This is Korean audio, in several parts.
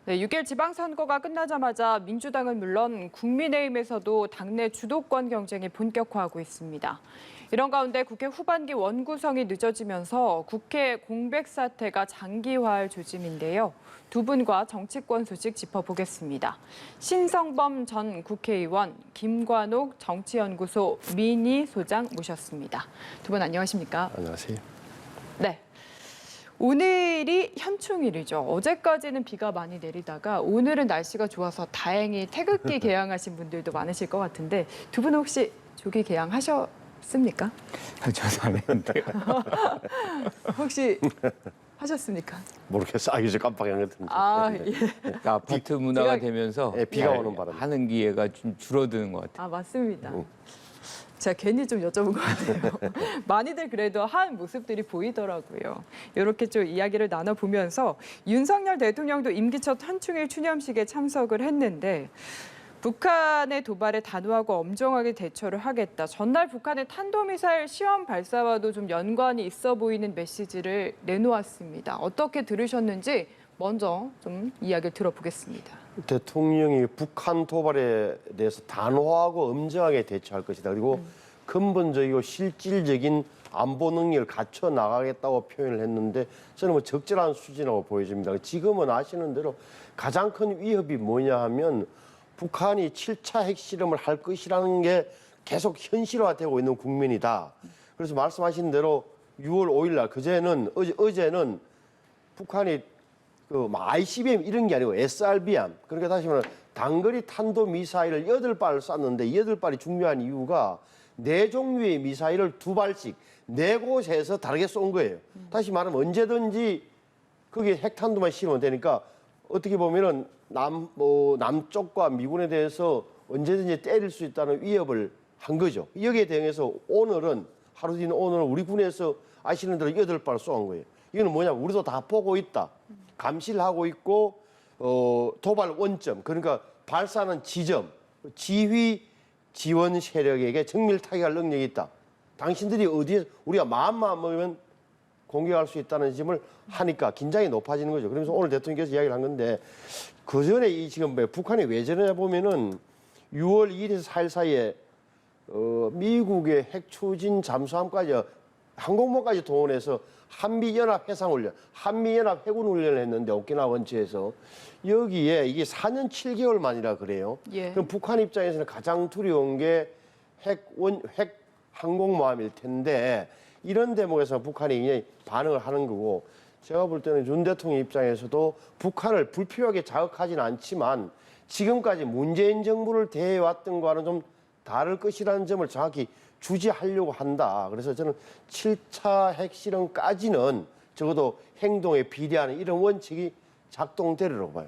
네, 6일 지방선거가 끝나자마자 민주당은 물론 국민의힘에서도 당내 주도권 경쟁이 본격화하고 있습니다. 이런 가운데 국회 후반기 원구성이 늦어지면서 국회 공백 사태가 장기화할 조짐인데요. 두 분과 정치권 소식 짚어보겠습니다. 신성범 전 국회의원, 김관옥 정치연구소 미니 소장 모셨습니다. 두 분 안녕하십니까? 안녕하세요. 네. 오늘이 현충일이죠. 어제까지는 비가 많이 내리다가 오늘은 날씨가 좋아서 다행히 태극기 개양하신 분들도 많으실 것 같은데 두 분은 혹시 조기 개양하셨습니까? 저도 안 했는데요. 혹시 하셨습니까? 모르겠어. 이제 깜빡한 것 같은데. 아, 예. 그러니까 아파트 문화가 되면서 비가 오는 바람에. 하는 기회가 좀 줄어드는 것 같아요. 아, 맞습니다. 제가 괜히 좀 여쭤본 것 같아요. 많이들 그래도 한 모습들이 보이더라고요. 이렇게 좀 이야기를 나눠보면서 윤석열 대통령도 임기 첫 현충일 추념식에 참석을 했는데 북한의 도발에 단호하고 엄정하게 대처를 하겠다. 전날 북한의 탄도미사일 시험 발사와도 좀 연관이 있어 보이는 메시지를 내놓았습니다. 어떻게 들으셨는지 먼저 좀 이야기를 들어보겠습니다. 대통령이 북한 도발에 대해서 단호하고 엄정하게 대처할 것이다. 그리고 근본적이고 실질적인 안보 능력을 갖춰 나가겠다고 표현을 했는데 저는 뭐 적절한 수준이라고 보여집니다. 지금은 아시는 대로 가장 큰 위협이 뭐냐 하면 북한이 7차 핵실험을 할 것이라는 게 계속 현실화되고 있는 국면이다. 그래서 말씀하신 대로 6월 5일 날 어제는 북한이 ICBM 이런 게 아니고 SRBM. 그러니까 다시 말하면 단거리 탄도 미사일을 8발을 쐈는데 8발이 중요한 이유가 4종류의 미사일을 2발씩 4곳에서 다르게 쏜 거예요. 다시 말하면 언제든지 거기에 핵탄두만 실으면 되니까 어떻게 보면은 남쪽과 미군에 대해서 언제든지 때릴 수 있다는 위협을 한 거죠. 여기에 대응해서 오늘은 하루 뒤는 오늘은 우리 군에서 아시는 대로 8발 쏜 거예요. 이거는 뭐냐면 우리도 다 보고 있다. 감시를 하고 있고 도발 원점 그러니까 발사하는 지점 지휘 지원 세력에게 정밀 타격할 능력이 있다. 당신들이 어디에 우리가 마음만 먹으면 공격할 수 있다는 점을 하니까 긴장이 높아지는 거죠. 그러면서 오늘 대통령께서 이야기를 한 건데 그 전에 이 지금 북한이 왜 저러냐 보면은 6월 2일에서 4일 사이에 미국의 핵 추진 잠수함까지 항공모까지 동원해서 한미연합 해상훈련, 한미연합 해군훈련을 했는데 오키나와 원주에서 여기에 이게 4년 7개월 만이라 그래요. 예. 그럼 북한 입장에서는 가장 두려운 게 핵 항공모함일 텐데 이런 대목에서 북한이 굉장히 반응을 하는 거고 제가 볼 때는 윤 대통령 입장에서도 북한을 불필요하게 자극하지는 않지만 지금까지 문재인 정부를 대해왔던 거와는 좀 다를 것이라는 점을 정확히 주지하려고 한다. 그래서 저는 7차 핵실험까지는 적어도 행동에 비례하는 이런 원칙이 작동되리라고 봐요.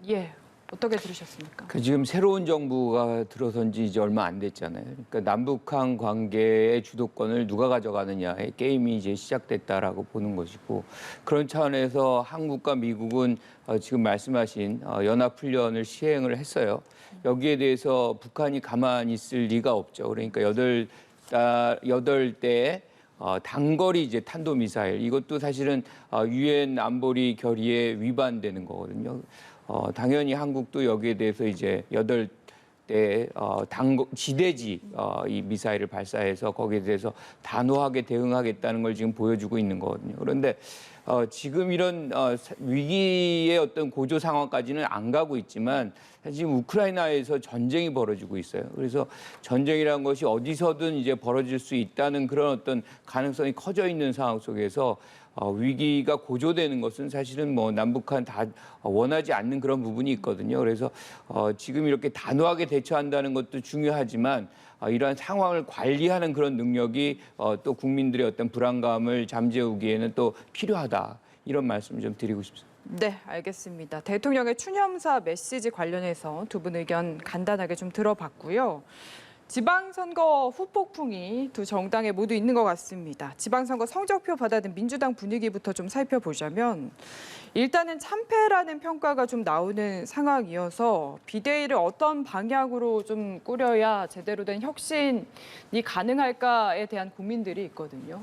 예, 어떻게 들으셨습니까? 지금 새로운 정부가 들어선 지 이제 얼마 안 됐잖아요. 그러니까 남북한 관계의 주도권을 누가 가져가느냐의 게임이 이제 시작됐다라고 보는 것이고 그런 차원에서 한국과 미국은 지금 말씀하신 연합훈련을 시행을 했어요. 여기에 대해서 북한이 가만히 있을 리가 없죠. 그러니까 8대의 단거리 이제 탄도미사일 이것도 사실은 유엔 안보리 결의에 위반되는 거거든요. 당연히 한국도 여기에 대해서 이제 8대 지대지 이 미사일을 발사해서 거기에 대해서 단호하게 대응하겠다는 걸 지금 보여주고 있는 거거든요. 그런데 지금 이런 위기의 어떤 고조 상황까지는 안 가고 있지만 사실 지금 우크라이나에서 전쟁이 벌어지고 있어요. 그래서 전쟁이라는 것이 어디서든 이제 벌어질 수 있다는 그런 어떤 가능성이 커져 있는 상황 속에서 위기가 고조되는 것은 사실은 뭐 남북한 다 원하지 않는 그런 부분이 있거든요. 그래서 지금 이렇게 단호하게 대처한다는 것도 중요하지만 이러한 상황을 관리하는 그런 능력이 또 국민들의 어떤 불안감을 잠재우기에는 또 필요하다. 이런 말씀 좀 드리고 싶습니다. 네, 알겠습니다. 대통령의 추념사 메시지 관련해서 두 분 의견 간단하게 좀 들어봤고요. 지방선거 후폭풍이 두 정당에 모두 있는 것 같습니다. 지방선거 성적표 받아든 민주당 분위기부터 좀 살펴보자면 일단은 참패라는 평가가 좀 나오는 상황이어서 비대위를 어떤 방향으로 좀 꾸려야 제대로 된 혁신이 가능할까에 대한 고민들이 있거든요.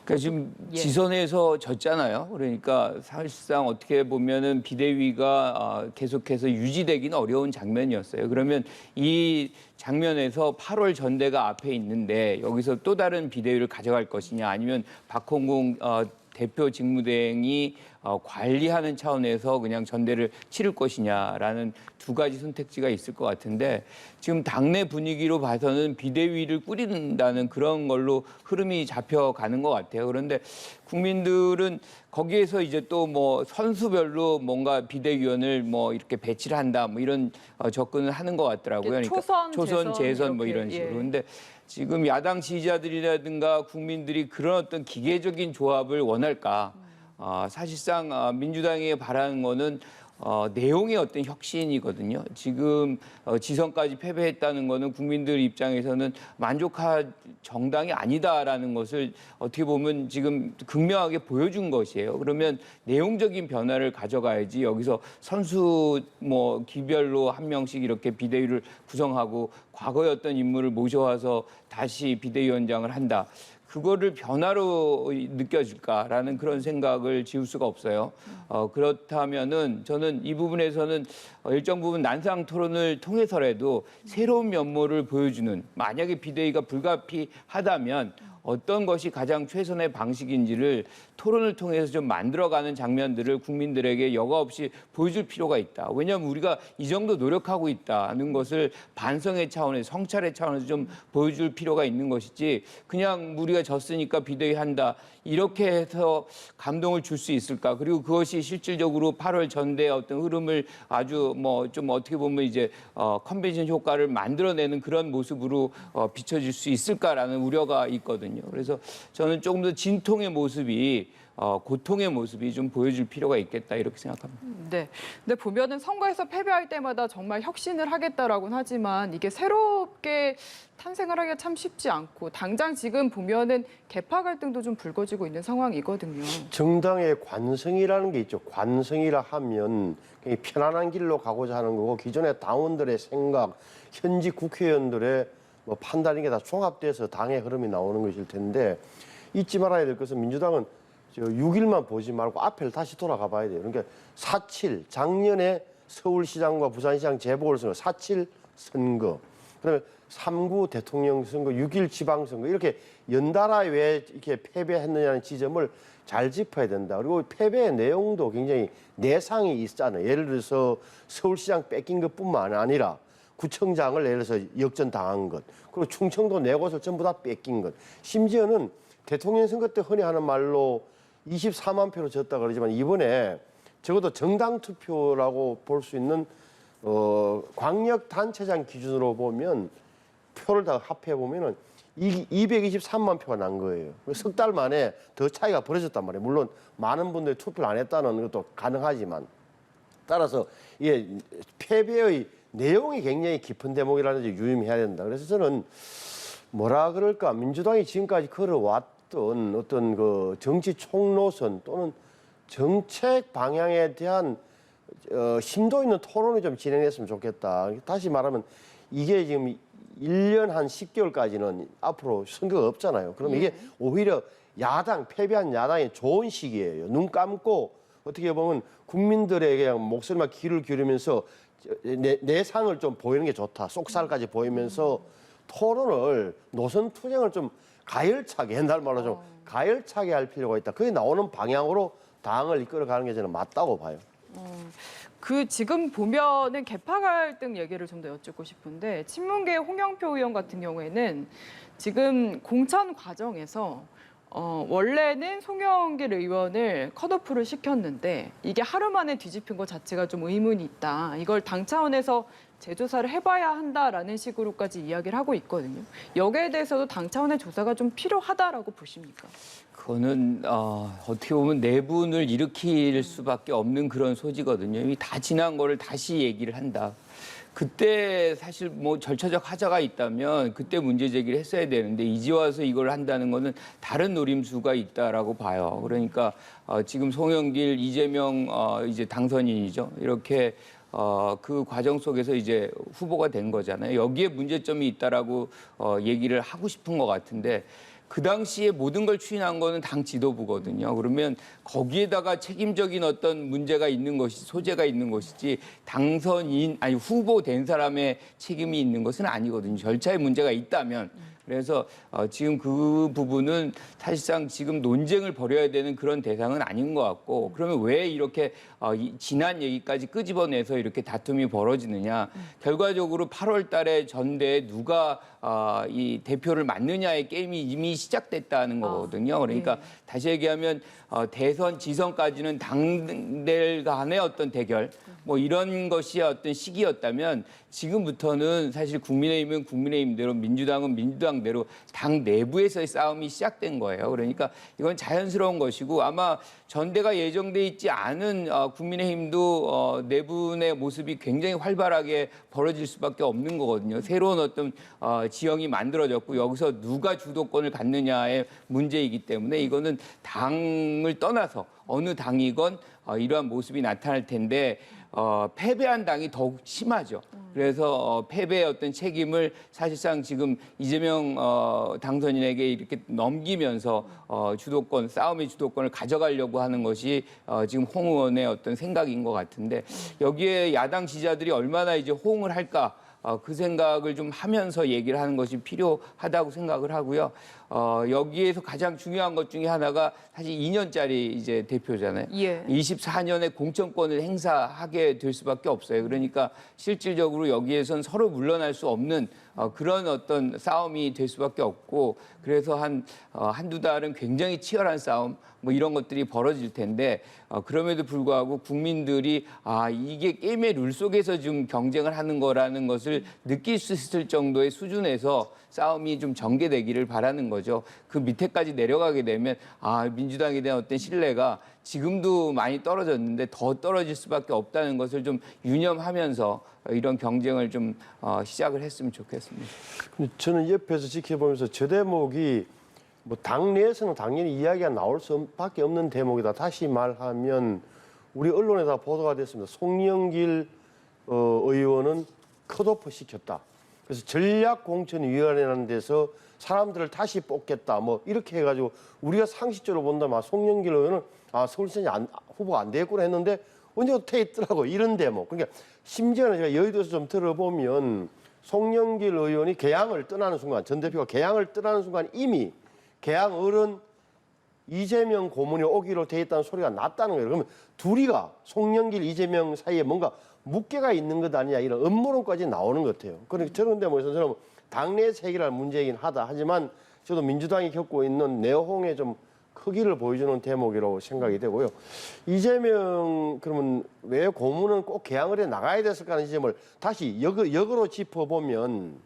그러니까 지금 예. 지선에서 졌잖아요. 그러니까 사실상 어떻게 보면은 비대위가 계속해서 유지되기는 어려운 장면이었어요. 그러면 이 장면에서 8월 전대가 앞에 있는데 여기서 또 다른 비대위를 가져갈 것이냐 아니면 박홍근 대표 직무대행이 관리하는 차원에서 그냥 전대를 치를 것이냐라는 두 가지 선택지가 있을 것 같은데 지금 당내 분위기로 봐서는 비대위를 꾸린다는 그런 걸로 흐름이 잡혀가는 것 같아요. 그런데 국민들은 거기에서 이제 또 뭐 선수별로 뭔가 비대위원을 뭐 이렇게 배치를 한다 뭐 이런 접근을 하는 것 같더라고요. 초선, 재선 뭐 이렇게, 이런 식으로. 예. 근데 지금 야당 지지자들이라든가 국민들이 그런 어떤 기계적인 조합을 원할까? 사실상 민주당이 바라는 거는 내용의 어떤 혁신이거든요. 지금 지선까지 패배했다는 거는 국민들 입장에서는 만족할 정당이 아니다라는 것을 어떻게 보면 지금 극명하게 보여준 것이에요. 그러면 내용적인 변화를 가져가야지 여기서 선수 뭐 기별로 한 명씩 이렇게 비대위를 구성하고 과거의 어떤 인물을 모셔와서 다시 비대위원장을 한다. 그거를 변화로 느껴질까라는 그런 생각을 지울 수가 없어요. 그렇다면은 저는 이 부분에서는 일정 부분 난상 토론을 통해서라도 새로운 면모를 보여주는 만약에 비대위가 불가피하다면 어떤 것이 가장 최선의 방식인지를 토론을 통해서 좀 만들어가는 장면들을 국민들에게 여과 없이 보여줄 필요가 있다. 왜냐하면 우리가 이 정도 노력하고 있다는 것을 반성의 차원에서 성찰의 차원에서 좀 보여줄 필요가 있는 것이지 그냥 우리가 졌으니까 비대위 한다. 이렇게 해서 감동을 줄 수 있을까? 그리고 그것이 실질적으로 8월 전대의 어떤 흐름을 아주 뭐 좀 어떻게 보면 이제 컨벤션 효과를 만들어내는 그런 모습으로 비춰질 수 있을까라는 우려가 있거든요. 그래서 저는 조금 더 진통의 모습이 고통의 모습이 좀 보여줄 필요가 있겠다 이렇게 생각합니다. 네. 근데 보면은 선거에서 패배할 때마다 정말 혁신을 하겠다라고는 하지만 이게 새롭게 탄생을 하기가 참 쉽지 않고 당장 지금 보면은 계파 갈등도 좀 불거지고 있는 상황이거든요. 정당의 관성이라는 게 있죠. 관성이라 하면 그냥 편안한 길로 가고자 하는 거고 기존의 당원들의 생각, 현직 국회의원들의 뭐 판단이 다 종합돼서 당의 흐름이 나오는 것일 텐데 잊지 말아야 될 것은 민주당은 6일만 보지 말고 앞을 다시 돌아가 봐야 돼요. 그러니까 4.7 작년에 서울시장과 부산시장 재보궐선거 4.7 선거 그다음에 3.9 대통령 선거 6.1 지방선거 이렇게 연달아 왜 이렇게 패배했느냐는 지점을 잘 짚어야 된다. 그리고 패배의 내용도 굉장히 내상이 있잖아요. 예를 들어서 서울시장 뺏긴 것뿐만 아니라 구청장을 예를 들어서 역전당한 것 그리고 충청도 네 곳을 전부 다 뺏긴 것 심지어는 대통령 선거 때 흔히 하는 말로 24만 표로 졌다 그러지만 이번에 적어도 정당 투표라고 볼 수 있는 광역 단체장 기준으로 보면 표를 다 합해 보면은 223만 표가 난 거예요. 석 달 만에 더 차이가 벌어졌단 말이에요. 물론 많은 분들이 투표를 안 했다는 것도 가능하지만 따라서 이게 패배의 내용이 굉장히 깊은 대목이라는 점 유의해야 된다. 그래서 저는 뭐라 그럴까 민주당이 지금까지 걸어왔던 어떤 그 정치 총노선 또는 정책 방향에 대한 심도 있는 토론이 좀 진행됐으면 좋겠다. 다시 말하면 이게 지금 1년 한 10개월까지는 앞으로 선거가 없잖아요. 그럼 이게 오히려 패배한 야당의 좋은 시기예요. 눈 감고 어떻게 보면 국민들에게 그냥 목소리만 귀를 기울이면서 내 상을 좀 보이는 게 좋다. 쏙살까지 보이면서 토론을 노선 투쟁을 좀 가열차게 옛날 말로 좀 가열차게 할 필요가 있다. 그게 나오는 방향으로 당을 이끌어가는 게 저는 맞다고 봐요. 그 지금 보면은 계파 갈등 얘기를 좀 더 여쭙고 싶은데 친문계 홍영표 의원 같은 경우에는 지금 공천 과정에서 원래는 송영길 의원을 컷오프를 시켰는데 이게 하루 만에 뒤집힌 것 자체가 좀 의문이 있다. 이걸 당 차원에서 재조사를 해봐야 한다라는 식으로까지 이야기를 하고 있거든요. 여기에 대해서도 당 차원의 조사가 좀 필요하다라고 보십니까? 그거는 어떻게 보면 내분을 일으킬 수밖에 없는 그런 소지거든요. 이미 다 지난 거를 다시 얘기를 한다. 그때 사실 뭐 절차적 하자가 있다면 그때 문제 제기를 했어야 되는데 이제 와서 이걸 한다는 거는 다른 노림수가 있다라고 봐요. 그러니까 지금 송영길, 이재명 이제 당선인이죠. 이렇게 그 과정 속에서 이제 후보가 된 거잖아요. 여기에 문제점이 있다라고 얘기를 하고 싶은 것 같은데 그 당시에 모든 걸 추진한 거는 당 지도부거든요. 그러면 거기에다가 책임적인 어떤 문제가 있는 것이 소재가 있는 것이지 당선인 아니 후보 된 사람의 책임이 있는 것은 아니거든요. 절차에 문제가 있다면. 그래서 지금 그 부분은 사실상 지금 논쟁을 벌여야 되는 그런 대상은 아닌 것 같고 그러면 왜 이렇게 지난 얘기까지 끄집어내서 이렇게 다툼이 벌어지느냐. 결과적으로 8월 달에 전대에 누가 이 대표를 맡느냐의 게임이 이미 시작됐다는 거거든요. 그러니까 다시 얘기하면 대선 지선까지는 당들 간의 어떤 대결 뭐 이런 것이 어떤 시기였다면 지금부터는 사실 국민의힘은 국민의힘대로 민주당은 민주당대로 당 내부에서의 싸움이 시작된 거예요. 그러니까 이건 자연스러운 것이고 아마 전대가 예정돼 있지 않은 국민의힘도 내분의 모습이 굉장히 활발하게 벌어질 수밖에 없는 거거든요. 새로운 어떤 지형이 만들어졌고 여기서 누가 주도권을 갖느냐의 문제이기 때문에 이거는 당을 떠나서 어느 당이건 이러한 모습이 나타날 텐데 패배한 당이 더욱 심하죠. 그래서 패배의 어떤 책임을 사실상 지금 이재명 당선인에게 이렇게 넘기면서 주도권, 싸움의 주도권을 가져가려고 하는 것이 지금 홍 의원의 어떤 생각인 것 같은데 여기에 야당 지지자들이 얼마나 이제 호응을 할까? 그 생각을 좀 하면서 얘기를 하는 것이 필요하다고 생각을 하고요. 여기에서 가장 중요한 것 중에 하나가 사실 2년짜리 이제 대표잖아요. 예. 24년에 공천권을 행사하게 될 수밖에 없어요. 그러니까 실질적으로 여기에선 서로 물러날 수 없는 그런 어떤 싸움이 될 수밖에 없고 그래서 한두 달은 굉장히 치열한 싸움 뭐 이런 것들이 벌어질 텐데 그럼에도 불구하고 국민들이 이게 게임의 룰 속에서 좀 경쟁을 하는 거라는 것을 느낄 수 있을 정도의 수준에서 싸움이 좀 전개되기를 바라는 거죠. 그 밑에까지 내려가게 되면 민주당에 대한 어떤 신뢰가 지금도 많이 떨어졌는데 더 떨어질 수밖에 없다는 것을 좀 유념하면서 이런 경쟁을 좀 시작을 했으면 좋겠습니다. 근데 저는 옆에서 지켜보면서 저 대목이 뭐 당내에서는 당연히 이야기가 나올 수밖에 없는 대목이다. 다시 말하면 우리 언론에다 보도가 됐습니다. 송영길 의원은 컷오프 시켰다. 그래서 전략공천위원회라는 데서 사람들을 다시 뽑겠다. 뭐 이렇게 해가지고 우리가 상식적으로 본다면 송영길 의원은 서울시장 후보가 안 되겠구나 했는데 언제부터 퇴했더라고 이런 대목. 그러니까 심지어는 제가 여의도에서 좀 들어보면 송영길 의원이 개항을 떠나는 순간 전 대표가 개항을 떠나는 순간 이미 개항을은 이재명 고문이 오기로 돼 있다는 소리가 났다는 거예요. 그러면 둘이가 송영길, 이재명 사이에 뭔가 묵계가 있는 것 아니냐 이런 음모론까지 나오는 것 같아요. 그러니까 저런 데모에서 저는 당내에서 해결할 문제이긴 하다. 하지만 저도 민주당이 겪고 있는 내홍의 좀 크기를 보여주는 대목이라고 생각이 되고요. 이재명 그러면 왜 고문은 꼭 개항을 해 나가야 됐을까 하는 지점을 다시 역으로 짚어보면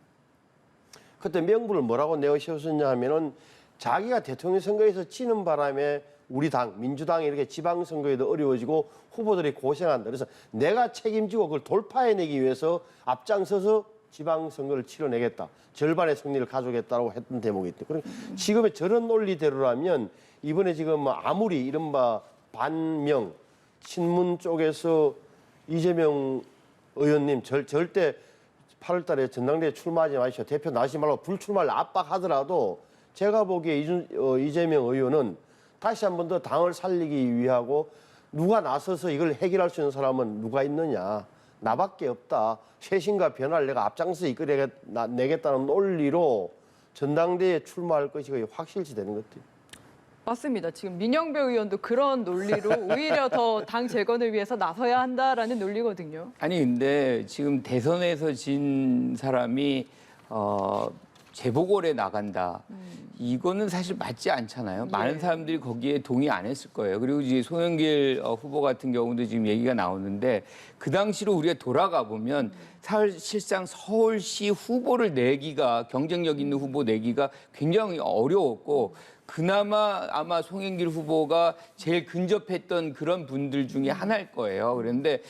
그때 명분을 뭐라고 내세웠었냐 하면은 자기가 대통령 선거에서 지는 바람에 우리 당, 민주당이 이렇게 지방선거에도 어려워지고 후보들이 고생한다. 그래서 내가 책임지고 그걸 돌파해내기 위해서 앞장서서 지방선거를 치러내겠다. 절반의 승리를 가져오겠다고 했던 대목이 있대. 그러니까 지금의 저런 논리대로라면 이번에 지금 아무리 이른바 반명, 친문 쪽에서 이재명 의원님 절대 8월 달에 전당대회 출마하지 마시오. 대표 나시지 말고 불출마를 압박하더라도 제가 보기에 이재명 의원은 다시 한 번 더 당을 살리기 위하고 누가 나서서 이걸 해결할 수 있는 사람은 누가 있느냐. 나밖에 없다. 쇄신과 변화를 내가 앞장서 이끌어내겠다는 논리로 전당대회에 출마할 것이 거의 확실시 되는 것 같아요. 맞습니다. 지금 민영배 의원도 그런 논리로 오히려 더 당 재건을 위해서 나서야 한다라는 논리거든요. 아니 근데 지금 대선에서 진 사람이 재보궐에 나간다. 이거는 사실 맞지 않잖아요. 많은 사람들이 거기에 동의 안 했을 거예요. 그리고 이제 송영길 후보 같은 경우도 지금 얘기가 나오는데 그 당시로 우리가 돌아가 보면 사실상 서울시 후보를 내기가 경쟁력 있는 후보 내기가 굉장히 어려웠고 그나마 아마 송영길 후보가 제일 근접했던 그런 분들 중에 하나일 거예요. 그런데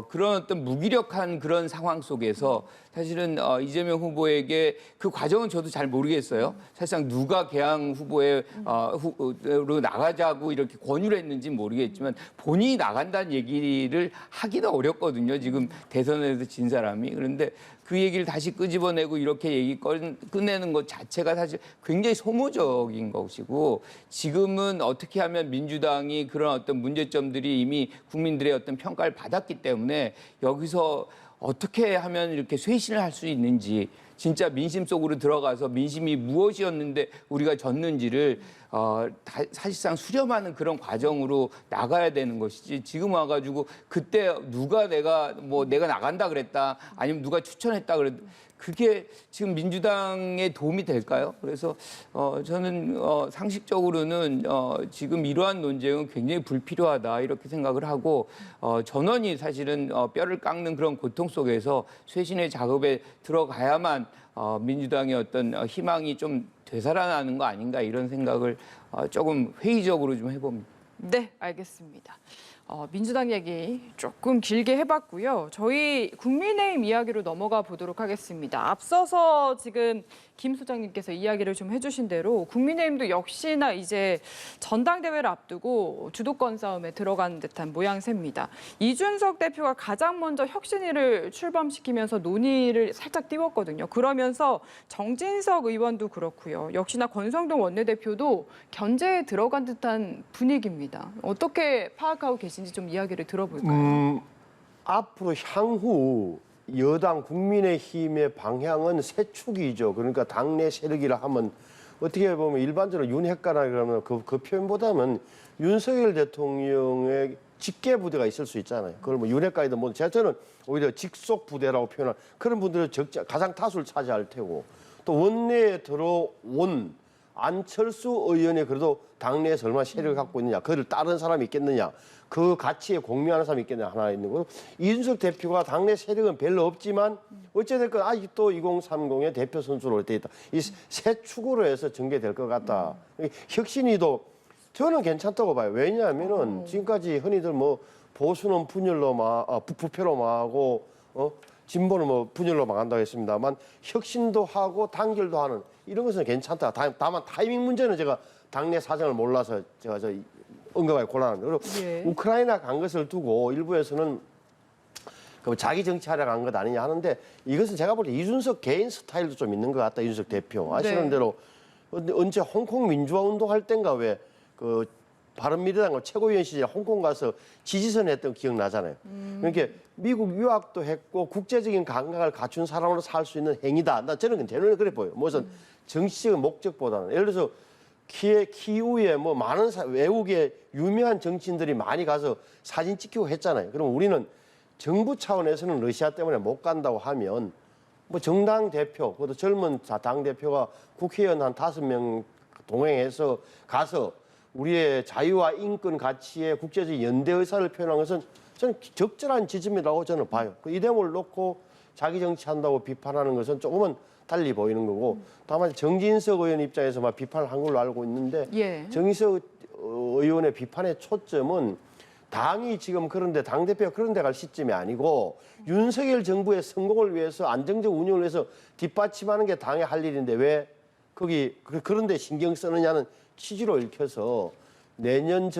그런 어떤 무기력한 그런 상황 속에서 사실은 이재명 후보에게 그 과정은 저도 잘 모르겠어요. 사실상 누가 개항 후보로 나가자고 이렇게 권유를 했는지 모르겠지만 본인이 나간다는 얘기를 하기도 어렵거든요. 지금 대선에서 진 사람이. 그런데 그 얘기를 다시 끄집어내고 이렇게 얘기 꺼내는 것 자체가 사실 굉장히 소모적인 것이고 지금은 어떻게 하면 민주당이 그런 어떤 문제점들이 이미 국민들의 어떤 평가를 받았기 때문에 여기서 어떻게 하면 이렇게 쇄신을 할 수 있는지 진짜 민심 속으로 들어가서 민심이 무엇이었는데 우리가 졌는지를 사실상 수렴하는 그런 과정으로 나가야 되는 것이지 지금 와가지고 그때 누가 내가 나간다 그랬다 아니면 누가 추천했다 그랬다 그게 지금 민주당에 도움이 될까요? 그래서 저는 상식적으로는 지금 이러한 논쟁은 굉장히 불필요하다 이렇게 생각을 하고 전원이 사실은 뼈를 깎는 그런 고통 속에서 쇄신의 작업에 들어가야만 민주당의 어떤 희망이 좀 되살아나는 거 아닌가 이런 생각을 조금 회의적으로 좀 해봅니다. 네, 알겠습니다. 민주당 얘기 조금 길게 해봤고요. 저희 국민의힘 이야기로 넘어가 보도록 하겠습니다. 앞서서 지금 김 소장님께서 이야기를 좀 해주신 대로 국민의힘도 역시나 이제 전당대회를 앞두고 주도권 싸움에 들어가는 듯한 모양새입니다. 이준석 대표가 가장 먼저 혁신위를 출범시키면서 논의를 살짝 띄웠거든요. 그러면서 정진석 의원도 그렇고요. 역시나 권성동 원내대표도 견제에 들어간 듯한 분위기입니다. 어떻게 파악하고 계신지 좀 이야기를 들어볼까요? 앞으로 향후 여당 국민의힘의 방향은 세 축이죠. 그러니까 당내 세력이라 하면 어떻게 보면 일반적으로 윤핵관이라 그러면 그 표현보다는 윤석열 대통령의 직계 부대가 있을 수 있잖아요. 그걸 뭐 윤핵관이든 뭐 저는 오히려 직속 부대라고 표현한 그런 분들은 가장 다수를 차지할 테고 또 원내에 들어온 안철수 의원이 그래도 당내에서 얼마나 세력을 갖고 있느냐, 그를 따르는 사람이 있겠느냐, 그 가치에 공유하는 사람이 있겠느냐 하나 있는 거고 이준석 대표가 당내 세력은 별로 없지만 어찌됐건 아직도 2030의 대표 선수로 돼 있다. 이 세 축으로 해서 전개될 것 같다. 혁신위도 저는 괜찮다고 봐요. 왜냐하면은 지금까지 흔히들 뭐 보수는 부패로 망하고 진보는 뭐 분열로 망한다고 했습니다만 혁신도 하고 단결도 하는 이런 것은 괜찮다. 다만 타이밍 문제는 제가 당내 사정을 몰라서 제가 언급하기 곤란합니다. 그리고 예. 우크라이나 간 것을 두고 일부에서는 자기 정치하려 간 것 아니냐 하는데 이것은 제가 볼 때 이준석 개인 스타일도 좀 있는 것 같다. 이준석 대표. 아시는 네. 대로 언제 홍콩 민주화 운동할 땐가 왜 바른미래당 최고위원 시절에 홍콩 가서 지지선 했던 기억 나잖아요. 그러니까 미국 유학도 했고 국제적인 감각을 갖춘 사람으로 살 수 있는 행위다. 저는 대놓고 그래 보여요. 무슨 정치적인 목적보다는. 예를 들어서 키우에 뭐 많은 외국의 유명한 정치인들이 많이 가서 사진 찍히고 했잖아요. 그럼 우리는 정부 차원에서는 러시아 때문에 못 간다고 하면 뭐 정당 대표, 그것도 젊은 당 대표가 국회의원 한 5명 동행해서 가서 우리의 자유와 인권 가치에 국제적 연대 의사를 표현한 것은 저는 적절한 지점이라고 저는 봐요. 이 대목을 놓고 자기 정치한다고 비판하는 것은 조금은 달리 보이는 거고 다만 정진석 의원 입장에서 막 비판을 한 걸로 알고 있는데 예. 정진석 의원의 비판의 초점은 당이 지금 그런데 당대표가 그런 데 갈 시점이 아니고 윤석열 정부의 성공을 위해서 안정적 운영을 위해서 뒷받침하는 게 당의 할 일인데 왜 그런 데 신경 쓰느냐는 취지로 읽혀서 내년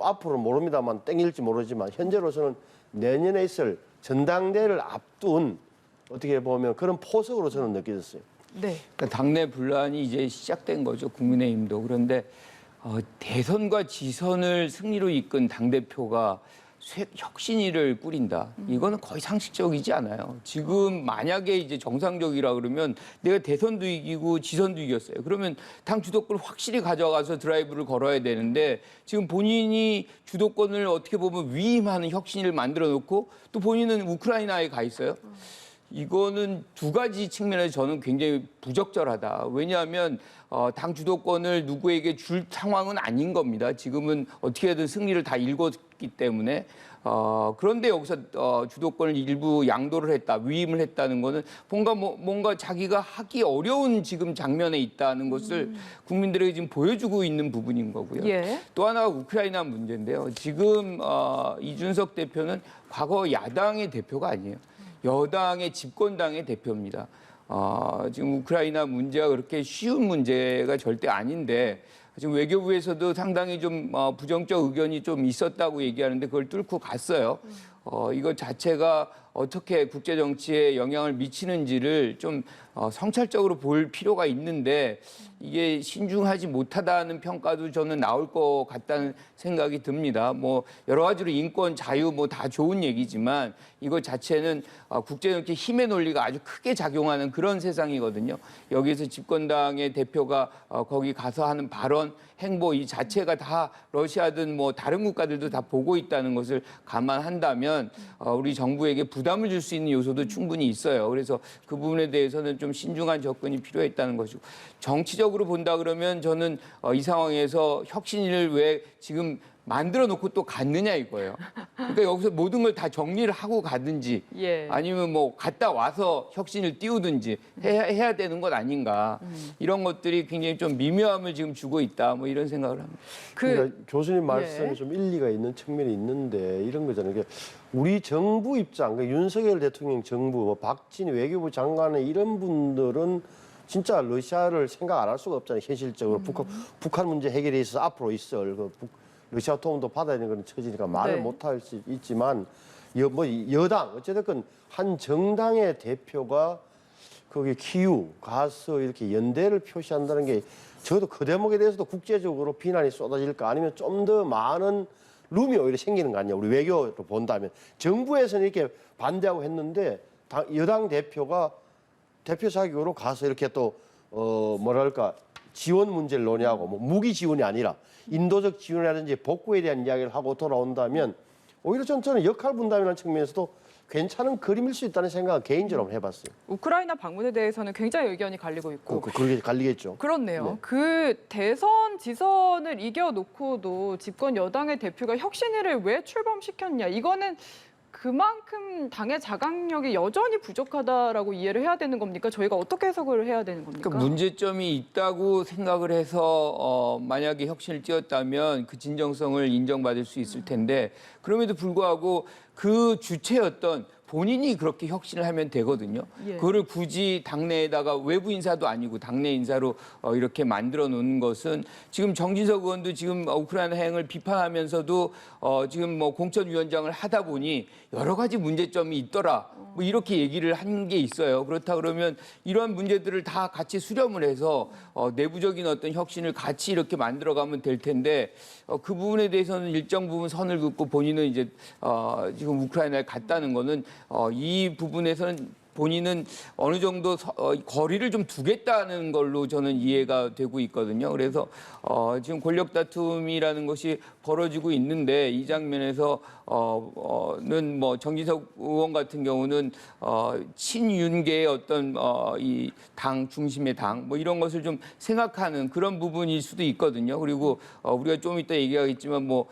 앞으로 모릅니다만 땡길지 모르지만 현재로서는 내년에 있을 전당대회를 앞둔 어떻게 보면 그런 포석으로 저는 느껴졌어요. 네. 그러니까 당내 분란이 이제 시작된 거죠. 국민의힘도. 그런데 대선과 지선을 승리로 이끈 당대표가 혁신위를 꾸린다. 이거는 거의 상식적이지 않아요. 지금 만약에 이제 정상적이라 그러면 내가 대선도 이기고 지선도 이겼어요. 그러면 당 주도권을 확실히 가져가서 드라이브를 걸어야 되는데 지금 본인이 주도권을 어떻게 보면 위임하는 혁신위를 만들어 놓고 또 본인은 우크라이나에 가 있어요. 이거는 두 가지 측면에서 저는 굉장히 부적절하다. 왜냐하면 당 주도권을 누구에게 줄 상황은 아닌 겁니다. 지금은 어떻게든 승리를 다 있었기 때문에 그런데 여기서 주도권을 일부 양도를 했다, 위임을 했다는 거는 뭔가 자기가 하기 어려운 지금 장면에 있다는 것을 국민들에게 지금 보여주고 있는 부분인 거고요. 예. 또 하나가 우크라이나 문제인데요. 지금 이준석 대표는 과거 야당의 대표가 아니에요. 여당의 집권당의 대표입니다. 지금 우크라이나 문제가 그렇게 쉬운 문제가 절대 아닌데 지금 외교부에서도 상당히 좀 부정적 의견이 좀 있었다고 얘기하는데 그걸 뚫고 갔어요. 이거 자체가 어떻게 국제 정치에 영향을 미치는지를 좀 성찰적으로 볼 필요가 있는데 이게 신중하지 못하다는 평가도 저는 나올 것 같다는 생각이 듭니다. 뭐 여러 가지로 인권, 자유 뭐 다 좋은 얘기지만 이거 자체는 국제 정치 힘의 논리가 아주 크게 작용하는 그런 세상이거든요. 여기서 집권당의 대표가 거기 가서 하는 발언, 행보 이 자체가 다 러시아든 뭐 다른 국가들도 다 보고 있다는 것을 감안한다면 우리 정부에게 부담을 줄 수 있는 요소도 충분히 있어요. 그래서 그 부분에 대해서는 좀 신중한 접근이 필요했다는 것이고 정치적으로 본다 그러면 저는 이 상황에서 혁신을 왜 지금 만들어 놓고 또 갔느냐 이거예요. 그러니까 여기서 모든 걸 다 정리를 하고 가든지 예. 아니면 뭐 갔다 와서 혁신을 띄우든지 해야 되는 것 아닌가. 이런 것들이 굉장히 좀 미묘함을 지금 주고 있다. 뭐 이런 생각을 합니다. 그러니까 교수님 말씀에 예. 좀 일리가 있는 측면이 있는데 이런 거잖아요. 이게 우리 정부 입장, 그러니까 윤석열 대통령 정부, 뭐 박진희 외교부 장관의 이런 분들은 진짜 러시아를 생각 안 할 수가 없잖아요. 현실적으로 북한 문제 해결에 있어서 앞으로 있을 러시아 도움도 받아야 되는 그런 처지니까 말을 네. 못할 수 있지만 여당 어쨌든 한 정당의 대표가 거기 키우 가서 이렇게 연대를 표시한다는 게 적어도 그 대목에 대해서도 국제적으로 비난이 쏟아질까 아니면 좀 더 많은 룸이 오히려 생기는 거 아니냐. 우리 외교로 본다면 정부에서는 이렇게 반대하고 했는데 여당 대표가 대표 자격으로 가서 이렇게 또 뭐랄까 지원 문제를 논의하고 뭐 무기 지원이 아니라 인도적 지원이라든지 복구에 대한 이야기를 하고 돌아온다면 오히려 저는 역할 분담이라는 측면에서도 괜찮은 그림일 수 있다는 생각을 개인적으로 해봤어요. 우크라이나 방문에 대해서는 굉장히 의견이 갈리고 있고 그렇게 갈리겠죠. 그렇네요. 네. 그 대선 지선을 이겨놓고도 집권 여당의 대표가 혁신위를 왜 출범시켰냐. 이거는 그만큼 당의 자각력이 여전히 부족하다라고 이해를 해야 되는 겁니까? 저희가 어떻게 해석을 해야 되는 겁니까? 그러니까 문제점이 있다고 생각을 해서 만약에 혁신을 띄웠다면 그 진정성을 인정받을 수 있을 텐데 그럼에도 불구하고 그 주체였던 본인이 그렇게 혁신을 하면 되거든요. 예. 그거를 굳이 당내에다가 외부 인사도 아니고 당내 인사로 이렇게 만들어 놓는 것은 지금 정진석 의원도 지금 우크라이나 행을 비판하면서도 지금 뭐 공천위원장을 하다 보니 여러 가지 문제점이 있더라. 뭐 이렇게 얘기를 한 게 있어요. 그렇다 그러면 이러한 문제들을 다 같이 수렴을 해서 내부적인 어떤 혁신을 같이 이렇게 만들어가면 될 텐데 그 부분에 대해서는 일정 부분 선을 긋고 본인은 이제 지금 우크라이나에 갔다는 거는 이 부분에서는 본인은 어느 정도 거리를 좀 두겠다는 걸로 저는 이해가 되고 있거든요. 그래서 지금 권력 다툼이라는 것이 벌어지고 있는데 이 장면에서 는 뭐 정진석 의원 같은 경우는 친윤계의 어떤 이 당 중심의 당 뭐 이런 것을 좀 생각하는 그런 부분일 수도 있거든요. 그리고 우리가 좀 이따 얘기하겠지만 뭐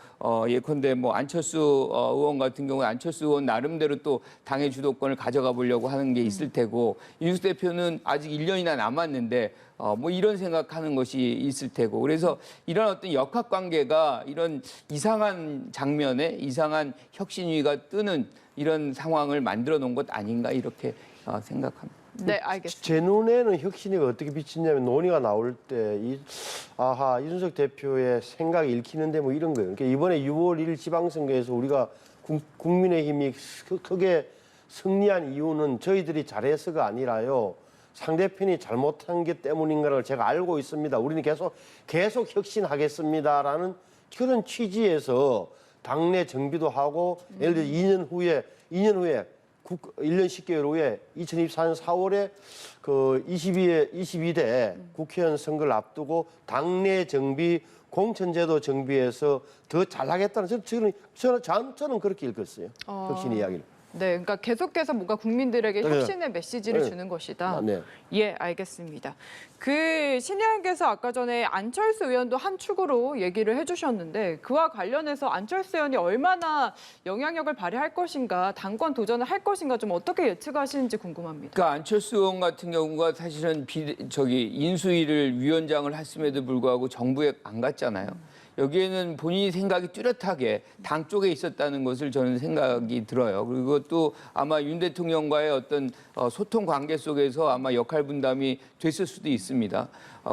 예컨대 뭐 안철수 의원 같은 경우는 안철수 의원 나름대로 또 당의 주도권을 가져가 보려고 하는 게 있을 테고 이준석 대표는 아직 1년이나 남았는데 뭐 이런 생각하는 것이 있을 테고 그래서 이런 어떤 역학관계가 이런 이상한 장면에 이상한 혁신위가 뜨는 이런 상황을 만들어 놓은 것 아닌가 이렇게 생각합니다. 네, 알겠습니다. 제 눈에는 혁신위가 어떻게 비치냐면 논의가 나올 때 이준석 대표의 생각이 읽히는데 뭐 이런 거예요. 그러니까 이번에 6월 1일 지방선거에서 우리가 국민의힘이 크게 승리한 이유는 저희들이 잘해서가 아니라요. 상대편이 잘못한 게 때문인가를 제가 알고 있습니다. 우리는 계속 혁신하겠습니다라는 그런 취지에서 당내 정비도 하고 예를 들어 2년 후에 1년 10개월 후에 2024년 4월에 그 22대 국회의원 선거를 앞두고 당내 정비 공천제도 정비에서 더 잘하겠다는 저는 그렇게 읽었어요. 혁신 이야기를. 네, 그러니까 계속해서 뭔가 국민들에게 네. 혁신의 메시지를 네. 주는 것이다. 네. 예, 알겠습니다. 그 신의원께서 아까 전에 안철수 의원도 한 축으로 얘기를 해주셨는데 그와 관련해서 안철수 의원이 얼마나 영향력을 발휘할 것인가, 당권 도전을 할 것인가 좀 어떻게 예측하시는지 궁금합니다. 그러니까 안철수 의원 같은 경우가 사실은 인수위를 위원장을 했음에도 불구하고 정부에 안 갔잖아요. 여기에는 본인이 생각이 뚜렷하게 당 쪽에 있었다는 것을 저는 생각이 들어요. 그리고 또 아마 윤 대통령과의 어떤 소통 관계 속에서 아마 역할 분담이 됐을 수도 있습니다.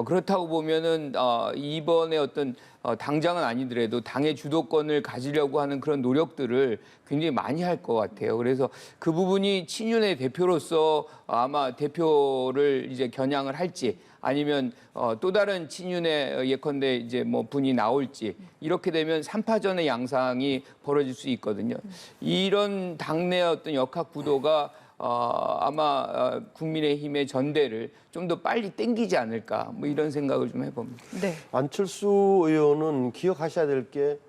그렇다고 보면은 이번에 어떤 당장은 아니더라도 당의 주도권을 가지려고 하는 그런 노력들을 굉장히 많이 할 것 같아요. 그래서 그 부분이 친윤의 대표로서 아마 대표를 이제 겨냥을 할지 아니면 또 다른 친윤의 예컨대 이제 뭐 분이 나올지 이렇게 되면 3파전의 양상이 벌어질 수 있거든요. 이런 당내 어떤 역학 구도가 아마 국민의힘의 전대를 좀 더 빨리 땡기지 않을까 뭐 이런 생각을 좀 해봅니다. 네. 안철수 의원은 기억하셔야 될 게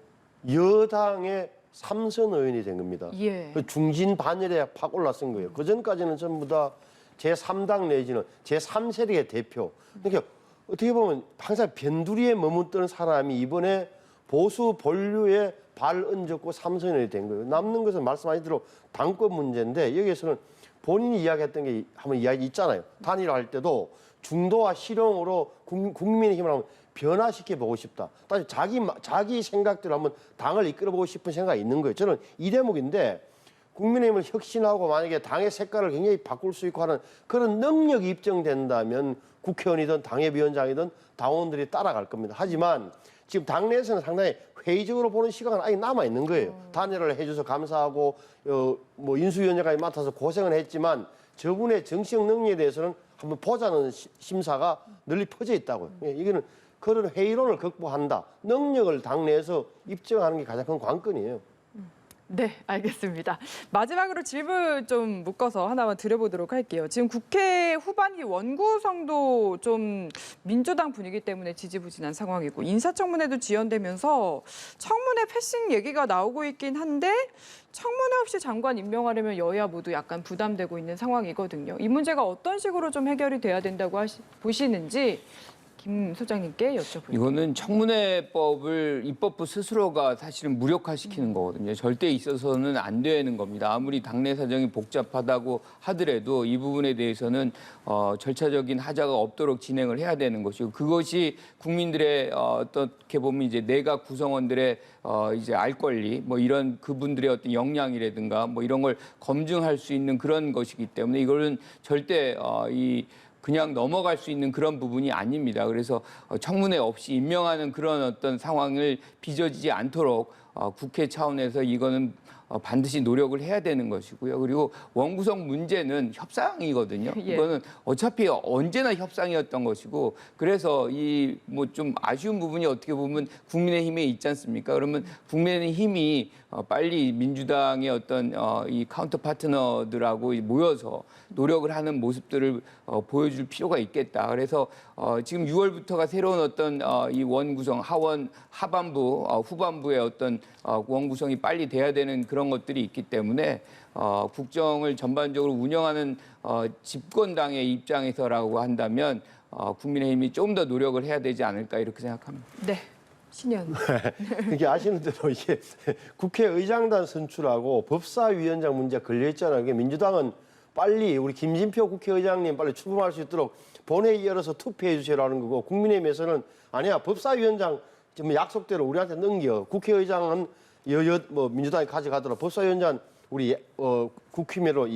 여당의 3선 의원이 된 겁니다. 예. 그 중진 반열에 팍 올라선 거예요. 그 전까지는 전부 다 제3당 내지는 제3세력의 대표. 그러니까 어떻게 보면 항상 변두리에 머무르던 사람이 이번에 보수 본류에 발 얹었고 3선이 된 거예요. 남는 것은 말씀하신 대로 당권 문제인데 여기에서는 본인이 이야기했던 게 한번 이야기 있잖아요. 단일화할 때도 중도와 실용으로 국민의힘을 한번 변화시켜 보고 싶다. 다시 자기 생각대로 한번 당을 이끌어 보고 싶은 생각이 있는 거예요. 저는 이 대목인데 국민의힘을 혁신하고 만약에 당의 색깔을 굉장히 바꿀 수 있고 하는 그런 능력이 입증된다면 국회의원이든 당협위원장이든 당원들이 따라갈 겁니다. 하지만 지금 당내에서는 상당히 회의적으로 보는 시간은 아직 남아 있는 거예요. 단일화를 해줘서 감사하고 뭐 인수위원장까지 맡아서 고생을 했지만 저분의 정치적 능력에 대해서는 한번 보자는 심사가 널리 퍼져 있다고요. 이거는 그런 회의론을 극복한다. 능력을 당내에서 입증하는 게 가장 큰 관건이에요. 네, 알겠습니다. 마지막으로 질문 좀 묶어서 하나만 드려보도록 할게요. 지금 국회 후반기 원구성도 좀 민주당 분위기 때문에 지지부진한 상황이고 인사청문회도 지연되면서 청문회 패싱 얘기가 나오고 있긴 한데 청문회 없이 장관 임명하려면 여야 모두 약간 부담되고 있는 상황이거든요. 이 문제가 어떤 식으로 좀 해결이 돼야 된다고 보시는지 김 소장님께 여쭤볼게요. 이거는 청문회법을 입법부 스스로가 사실은 무력화시키는 거거든요. 절대 있어서는 안 되는 겁니다. 아무리 당내 사정이 복잡하다고 하더라도 이 부분에 대해서는 절차적인 하자가 없도록 진행을 해야 되는 것이고 그것이 국민들의 어떻게 보면 이제 내각 구성원들의 이제 알 권리 뭐 이런 그분들의 어떤 역량이라든가 뭐 이런 걸 검증할 수 있는 그런 것이기 때문에 이거는 절대 그냥 넘어갈 수 있는 그런 부분이 아닙니다. 그래서 청문회 없이 임명하는 그런 어떤 상황을 빚어지지 않도록 국회 차원에서 이거는 반드시 노력을 해야 되는 것이고요. 그리고 원구성 문제는 협상이거든요. 예. 이거는 어차피 언제나 협상이었던 것이고 그래서 이 뭐 좀 아쉬운 부분이 어떻게 보면 국민의힘에 있지 않습니까? 그러면 국민의힘이 빨리 민주당의 어떤 이 카운터 파트너들하고 모여서 노력을 하는 모습들을 보여줄 필요가 있겠다. 그래서 지금 6월부터가 새로운 어떤 이 원구성 하반부 후반부의 어떤 원구성이 빨리 돼야 되는 그런 것들이 있기 때문에 국정을 전반적으로 운영하는 집권당의 입장에서라고 한다면 국민의힘이 좀 더 노력을 해야 되지 않을까 이렇게 생각합니다. 네, 신현. 이게 아시는 대로 이게 국회의장단 선출하고 법사위원장 문제가 걸려 있잖아요. 이게 민주당은 빨리 우리 김진표 국회의장님 빨리 출범할 수 있도록 본회의 열어서 투표해 주시라는 거고 국민의힘에서는 아니야 법사위원장 지금 약속대로 우리한테 넘겨 국회의장은 뭐 민주당이 가져가더라 법사위원장 우리 국힘으로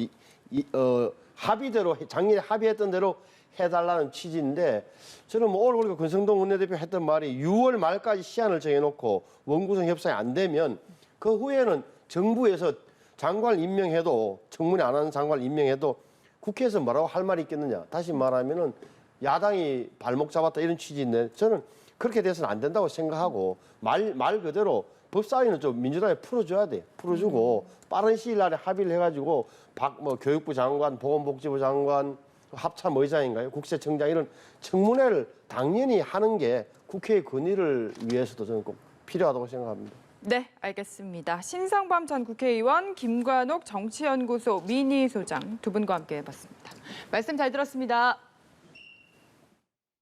합의대로 작년에 합의했던 대로 해달라는 취지인데 저는 뭐 오늘 우리가 권성동 원내대표 했던 말이 6월 말까지 시한을 정해놓고 원구성 협상이 안 되면 그 후에는 정부에서 장관을 임명해도 청문회 안 하는 장관을 임명해도 국회에서 뭐라고 할 말이 있겠느냐. 다시 말하면은 야당이 발목 잡았다 이런 취지인데 저는 그렇게 돼서는 안 된다고 생각하고 말 그대로 법사위는 좀 민주당에 풀어줘야 돼. 풀어주고 빠른 시일 안에 합의를 해가지고 교육부 장관, 보건복지부 장관, 합참의장인가요? 국세청장 이런 청문회를 당연히 하는 게 국회의 권위를 위해서도 저는 꼭 필요하다고 생각합니다. 네, 알겠습니다. 신상범 전 국회의원, 김관옥 정치연구소 미니 소장 두 분과 함께 해봤습니다. 말씀 잘 들었습니다.